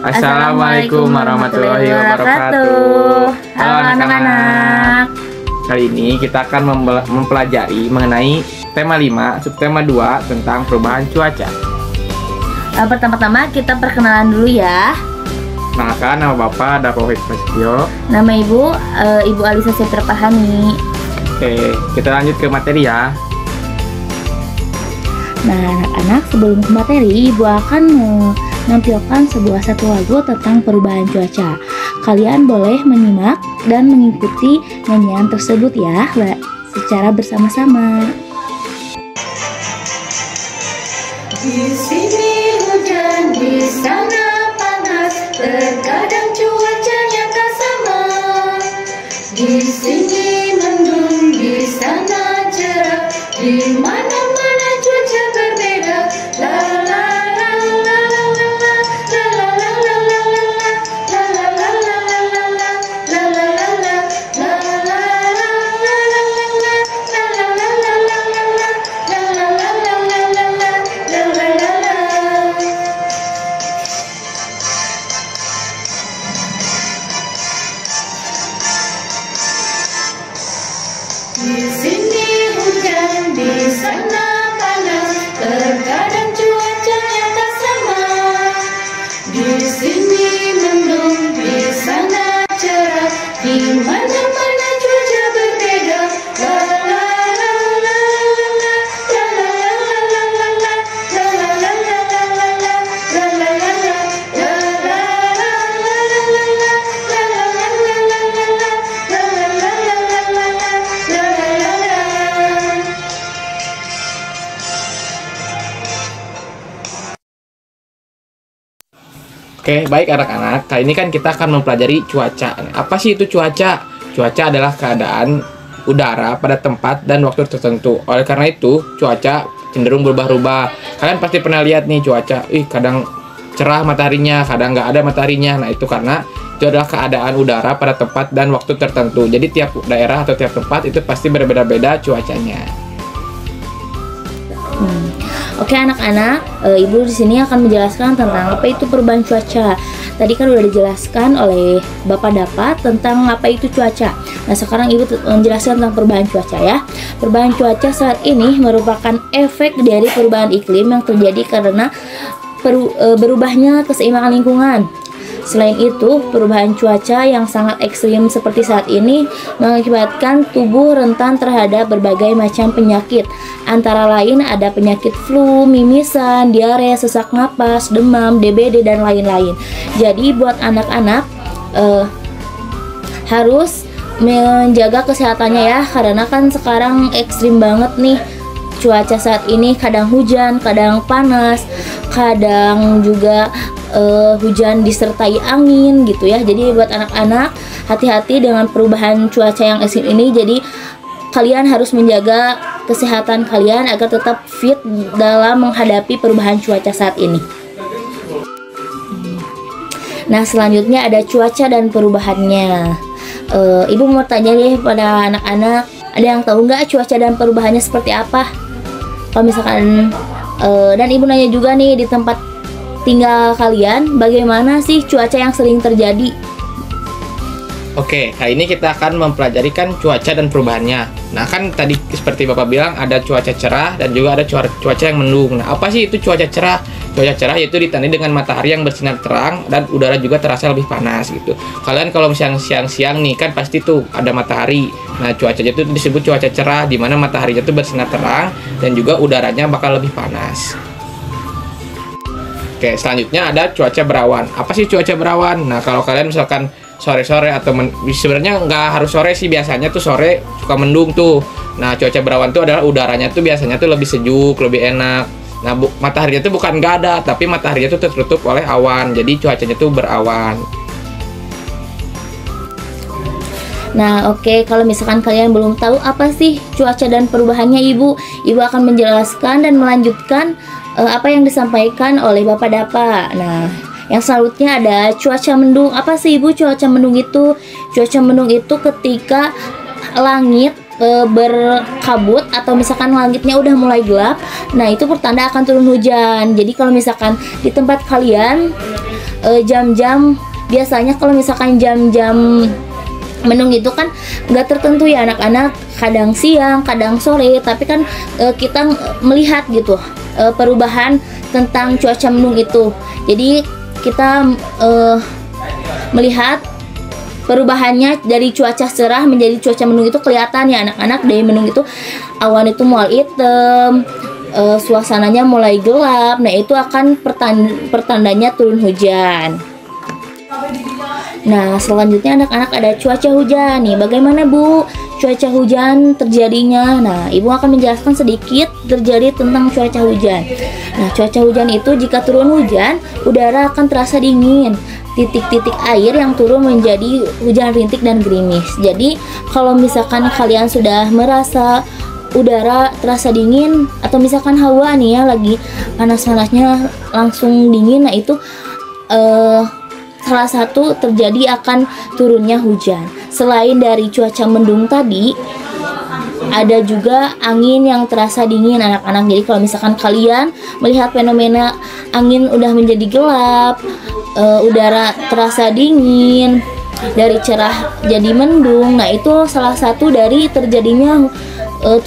Assalamualaikum warahmatullahi wabarakatuh. Halo anak-anak. Kali ini kita akan mempelajari mengenai tema 5, subtema 2 tentang perubahan cuaca. Pertama-tama kita perkenalan dulu ya. Nah, nama Bapak ada Rohit Prasetyo. Nama Ibu, Ibu Alisa Setrapahani. Oke, kita lanjut ke materi ya. Nah, anak-anak, sebelum ke materi, Ibu akan menampilkan satu lagu tentang perubahan cuaca. Kalian boleh menyimak dan mengikuti nyanyian tersebut ya, secara bersama-sama. Di sini hujan, di sana panas, terkadang cuacanya tak sama. Di sini mendung, di sana cerah, di mana-mana cuaca berbeda. La la la la la la la la la la la la la la la la la la la Di sini hujan, di sana panas, terkadang cuacanya tak sama. Di sini mendung, di sana cerah, di mana-mana cuaca berbeda. La la la la la la la la la la la la la la Oke, baik anak-anak. Kali ini kan kita akan mempelajari cuaca. Apa sih itu cuaca? Cuaca adalah keadaan udara pada tempat dan waktu tertentu. Oleh karena itu, cuaca cenderung berubah-ubah. Kalian pasti pernah lihat nih cuaca. Kadang cerah mataharinya, kadang nggak ada mataharinya. Nah, itu karena itu adalah keadaan udara pada tempat dan waktu tertentu. Jadi tiap daerah atau tiap tempat itu pasti berbeda-beda cuacanya. Oke anak-anak, Ibu di sini akan menjelaskan tentang apa itu perubahan cuaca. Tadi kan udah dijelaskan oleh Bapak Dapat tentang apa itu cuaca. Nah, sekarang Ibu menjelaskan tentang perubahan cuaca ya. Perubahan cuaca saat ini merupakan efek dari perubahan iklim yang terjadi karena berubahnya keseimbangan lingkungan. Selain itu, perubahan cuaca yang sangat ekstrim seperti saat ini mengakibatkan tubuh rentan terhadap berbagai macam penyakit. Antara lain ada penyakit flu, mimisan, diare, sesak napas, demam, DBD, dan lain-lain. Jadi buat anak-anak harus menjaga kesehatannya ya, karena kan sekarang ekstrim banget nih cuaca saat ini, kadang hujan, kadang panas, kadang juga hujan disertai angin gitu ya. Jadi buat anak-anak hati-hati dengan perubahan cuaca yang ekstrim ini. Jadi kalian harus menjaga kesehatan kalian agar tetap fit dalam menghadapi perubahan cuaca saat ini. Nah, selanjutnya ada cuaca dan perubahannya. Ibu mau tanya nih pada anak-anak, ada yang tahu nggak cuaca dan perubahannya seperti apa? Kalau misalkan dan Ibu nanya juga nih, di tempat tinggal kalian bagaimana sih cuaca yang sering terjadi? Oke, kali ini kita akan mempelajari kan cuaca dan perubahannya. Nah, kan tadi seperti Bapak bilang ada cuaca cerah dan juga ada cuaca yang mendung. Nah, apa sih itu cuaca cerah? Cuaca cerah yaitu ditandai dengan matahari yang bersinar terang dan udara juga terasa lebih panas gitu. Kalian kalau misalnya siang-siang nih kan pasti tuh ada matahari. Nah, cuacanya itu disebut cuaca cerah, di mana mataharinya itu bersinar terang dan juga udaranya bakal lebih panas. Oke, selanjutnya ada cuaca berawan. Apa sih cuaca berawan? Nah, kalau kalian misalkan sore-sore atau sebenarnya nggak harus sore sih, biasanya tuh sore suka mendung tuh. Nah, cuaca berawan tuh adalah udaranya tuh biasanya tuh lebih sejuk, lebih enak. Nah, mataharinya tuh bukan nggak ada, tapi mataharinya tuh tertutup oleh awan. Jadi cuacanya tuh berawan. Nah, oke, kalau misalkan kalian belum tahu apa sih cuaca dan perubahannya, Ibu akan menjelaskan dan melanjutkan apa yang disampaikan oleh Bapak Dapa. Nah, yang selanjutnya ada cuaca mendung. Apa sih Ibu cuaca mendung itu? Cuaca mendung itu ketika langit berkabut atau misalkan langitnya udah mulai gelap, nah itu pertanda akan turun hujan. Jadi kalau misalkan di tempat kalian jam-jam, biasanya kalau misalkan jam-jam mendung itu kan nggak tertentu ya anak-anak, kadang siang, kadang sore, tapi kan kita melihat gitu perubahan tentang cuaca mendung itu. Jadi kita melihat perubahannya dari cuaca cerah menjadi cuaca mendung itu kelihatan ya anak-anak. Dari mendung itu awan itu mulai hitam, suasananya mulai gelap. Nah itu akan pertandanya turun hujan. Nah selanjutnya anak-anak ada cuaca hujan nih. Bagaimana Bu cuaca hujan terjadinya? Nah Ibu akan menjelaskan sedikit terjadi tentang cuaca hujan. Nah cuaca hujan itu jika turun hujan, udara akan terasa dingin. Titik-titik air yang turun menjadi hujan rintik dan gerimis. Jadi kalau misalkan kalian sudah merasa udara terasa dingin, atau misalkan hawa nih ya lagi panas-panasnya langsung dingin, nah itu salah satu terjadi akan turunnya hujan. Selain dari cuaca mendung tadi, ada juga angin yang terasa dingin anak-anak. Jadi kalau misalkan kalian melihat fenomena angin udah menjadi gelap, udara terasa dingin, dari cerah jadi mendung, nah itu salah satu dari terjadinya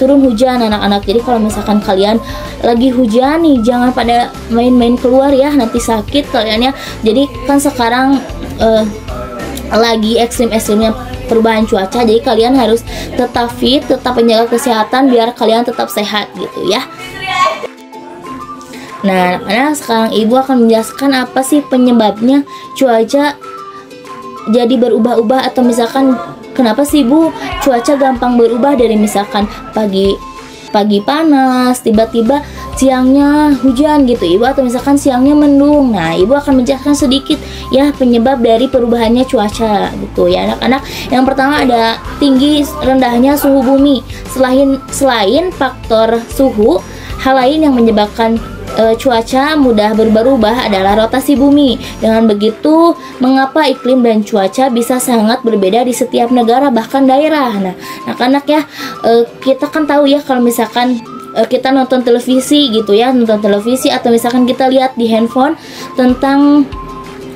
turun hujan anak-anak. Jadi kalau misalkan kalian lagi hujan nih, jangan pada main-main keluar ya, nanti sakit kalian ya. Jadi kan sekarang lagi ekstrim-ekstrimnya perubahan cuaca, jadi kalian harus tetap fit, tetap menjaga kesehatan biar kalian tetap sehat gitu ya. Nah anak-anak, sekarang Ibu akan menjelaskan apa sih penyebabnya cuaca jadi berubah-ubah, atau misalkan kenapa sih Bu cuaca gampang berubah dari misalkan pagi panas, tiba-tiba siangnya hujan gitu Ibu, atau misalkan siangnya mendung. Nah Ibu akan menjelaskan sedikit ya penyebab dari perubahannya cuaca gitu ya anak-anak. Yang pertama ada tinggi rendahnya suhu bumi. Selain faktor suhu, hal lain yang menyebabkan cuaca mudah berubah-ubah adalah rotasi bumi. Dengan begitu, mengapa iklim dan cuaca bisa sangat berbeda di setiap negara bahkan daerah. Nah, anak-anak ya, kita kan tahu ya kalau misalkan kita nonton televisi gitu ya, nonton televisi atau misalkan kita lihat di handphone tentang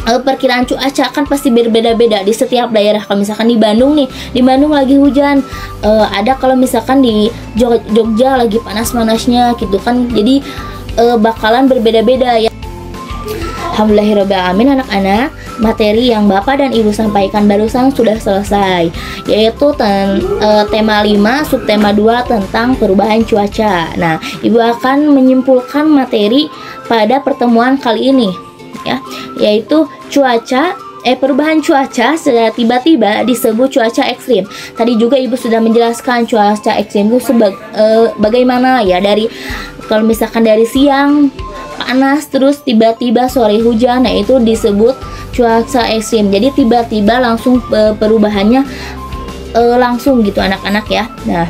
perkiraan cuaca kan pasti berbeda-beda di setiap daerah. Kalau misalkan di Bandung nih, di Bandung lagi hujan, ada kalau misalkan di Jogja lagi panas-panasnya gitu kan. Jadi bakalan berbeda-beda ya. Alhamdulillahirobbilalamin anak-anak, materi yang Bapak dan Ibu sampaikan barusan sudah selesai, yaitu tema 5 subtema 2 tentang perubahan cuaca. Nah Ibu akan menyimpulkan materi pada pertemuan kali ini ya, yaitu perubahan cuaca secara tiba-tiba disebut cuaca ekstrim. Tadi juga Ibu sudah menjelaskan cuaca ekstrim itu bagaimana ya, dari kalau misalkan dari siang panas terus tiba-tiba sore hujan, nah itu disebut cuaca ekstrim. Jadi tiba-tiba langsung perubahannya langsung gitu anak-anak ya. Nah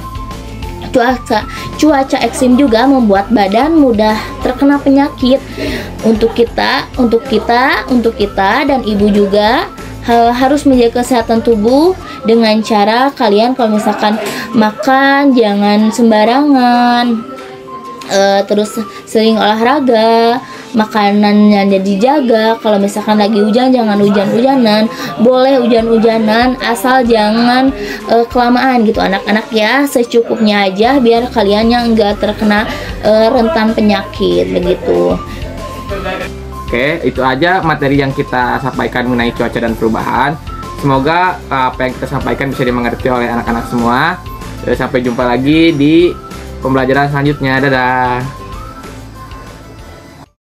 cuaca ekstrim juga membuat badan mudah terkena penyakit. Untuk kita dan Ibu juga harus menjaga kesehatan tubuh dengan cara kalian kalau misalkan makan jangan sembarangan, terus sering olahraga, makanannya dijaga. Kalau misalkan lagi hujan jangan hujan-hujanan, boleh hujan-hujanan asal jangan kelamaan gitu anak-anak ya, secukupnya aja biar kalian yang enggak terkena rentan penyakit begitu. Oke, itu aja materi yang kita sampaikan mengenai cuaca dan perubahan. Semoga apa yang kita sampaikan bisa dimengerti oleh anak-anak semua. Sampai jumpa lagi di pembelajaran selanjutnya. Dadah.